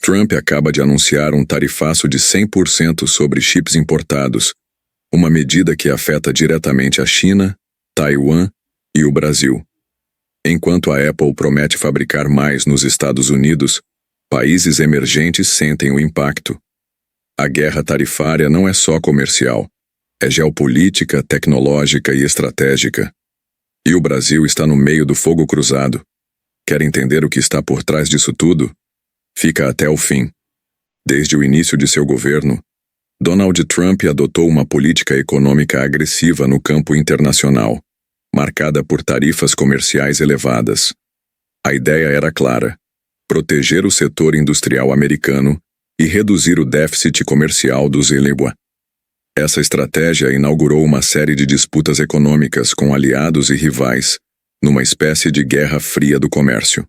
Trump acaba de anunciar um tarifaço de 100% sobre chips importados, uma medida que afeta diretamente a China, Taiwan e o Brasil. Enquanto a Apple promete fabricar mais nos Estados Unidos, países emergentes sentem o impacto. A guerra tarifária não é só comercial, é geopolítica, tecnológica e estratégica. E o Brasil está no meio do fogo cruzado. Quer entender o que está por trás disso tudo? Fica até o fim. Desde o início de seu governo, Donald Trump adotou uma política econômica agressiva no campo internacional, marcada por tarifas comerciais elevadas. A ideia era clara: proteger o setor industrial americano e reduzir o déficit comercial dos ZLA. Essa estratégia inaugurou uma série de disputas econômicas com aliados e rivais, numa espécie de guerra fria do comércio.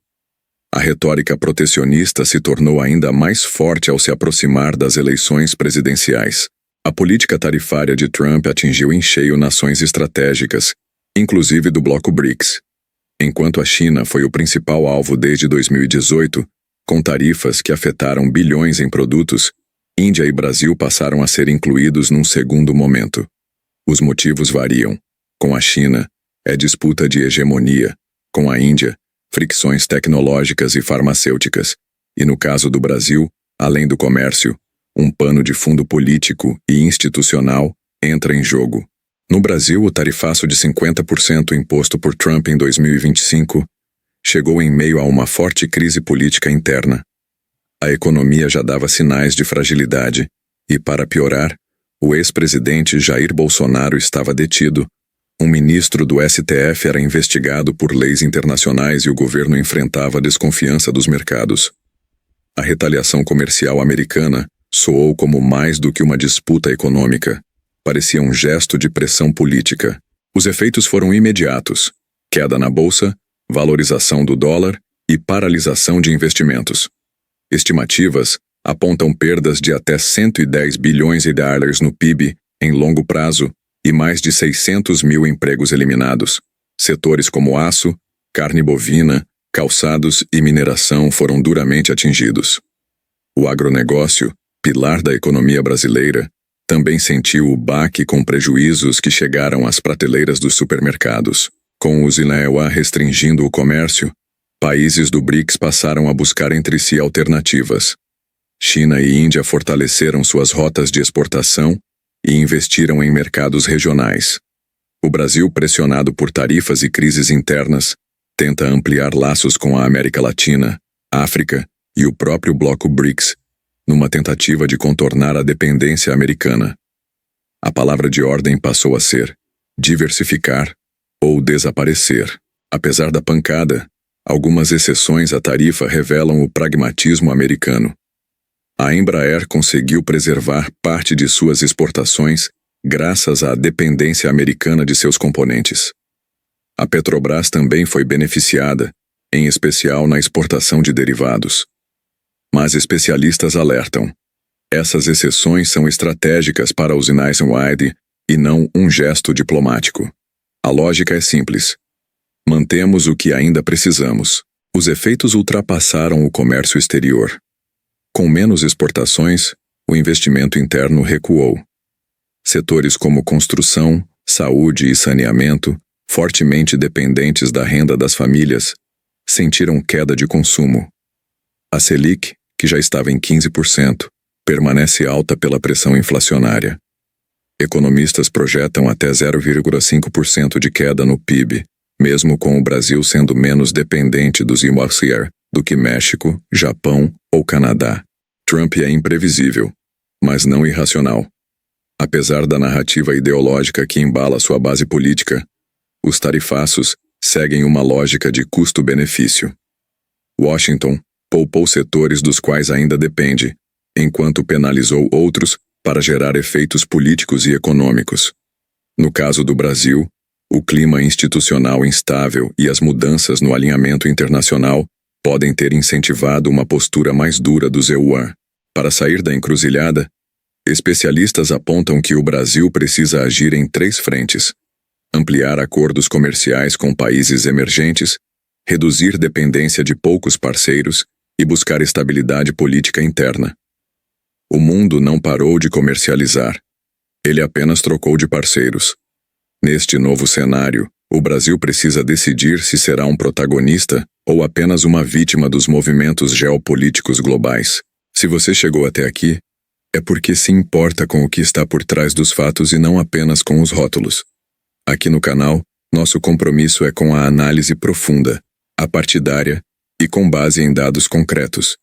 A retórica protecionista se tornou ainda mais forte ao se aproximar das eleições presidenciais. A política tarifária de Trump atingiu em cheio nações estratégicas, inclusive do bloco BRICS. Enquanto a China foi o principal alvo desde 2018, com tarifas que afetaram bilhões em produtos, Índia e Brasil passaram a ser incluídos num segundo momento. Os motivos variam. Com a China, é disputa de hegemonia. Com a Índia, fricções tecnológicas e farmacêuticas. E no caso do Brasil, além do comércio, um pano de fundo político e institucional entra em jogo. No Brasil, o tarifaço de 50% imposto por Trump em 2025 chegou em meio a uma forte crise política interna. A economia já dava sinais de fragilidade e, para piorar, o ex-presidente Jair Bolsonaro estava detido. Um ministro do STF era investigado por leis internacionais e o governo enfrentava a desconfiança dos mercados. A retaliação comercial americana soou como mais do que uma disputa econômica. Parecia um gesto de pressão política. Os efeitos foram imediatos: queda na bolsa, valorização do dólar e paralisação de investimentos. Estimativas apontam perdas de até 110 bilhões de dólares no PIB em longo prazo e mais de 600 mil empregos eliminados. Setores como aço, carne bovina, calçados e mineração foram duramente atingidos. O agronegócio, pilar da economia brasileira, também sentiu o baque com prejuízos que chegaram às prateleiras dos supermercados. Com os ZLA restringindo o comércio, países do BRICS passaram a buscar entre si alternativas. China e Índia fortaleceram suas rotas de exportação e investiram em mercados regionais. O Brasil, pressionado por tarifas e crises internas, tenta ampliar laços com a América Latina, África e o próprio bloco BRICS, numa tentativa de contornar a dependência americana. A palavra de ordem passou a ser diversificar ou desaparecer. Apesar da pancada, algumas exceções à tarifa revelam o pragmatismo americano. A Embraer conseguiu preservar parte de suas exportações graças à dependência americana de seus componentes. A Petrobras também foi beneficiada, em especial na exportação de derivados. Mas especialistas alertam: essas exceções são estratégicas para os nationwide e não um gesto diplomático. A lógica é simples: mantemos o que ainda precisamos. Os efeitos ultrapassaram o comércio exterior. Com menos exportações, o investimento interno recuou. Setores como construção, saúde e saneamento, fortemente dependentes da renda das famílias, sentiram queda de consumo. A Selic, que já estava em 15%, permanece alta pela pressão inflacionária. Economistas projetam até 0,5% de queda no PIB, mesmo com o Brasil sendo menos dependente dos IMOCR do que México, Japão ou Canadá. Trump é imprevisível, mas não irracional. Apesar da narrativa ideológica que embala sua base política, os tarifaços seguem uma lógica de custo-benefício. Washington poupou setores dos quais ainda depende, enquanto penalizou outros para gerar efeitos políticos e econômicos. No caso do Brasil, o clima institucional instável e as mudanças no alinhamento internacional podem ter incentivado uma postura mais dura do ZLA. Para sair da encruzilhada, especialistas apontam que o Brasil precisa agir em 3 frentes: ampliar acordos comerciais com países emergentes, reduzir dependência de poucos parceiros e buscar estabilidade política interna. O mundo não parou de comercializar. Ele apenas trocou de parceiros. Neste novo cenário, o Brasil precisa decidir se será um protagonista ou apenas uma vítima dos movimentos geopolíticos globais. Se você chegou até aqui, é porque se importa com o que está por trás dos fatos e não apenas com os rótulos. Aqui no canal, nosso compromisso é com a análise profunda, apartidária e com base em dados concretos.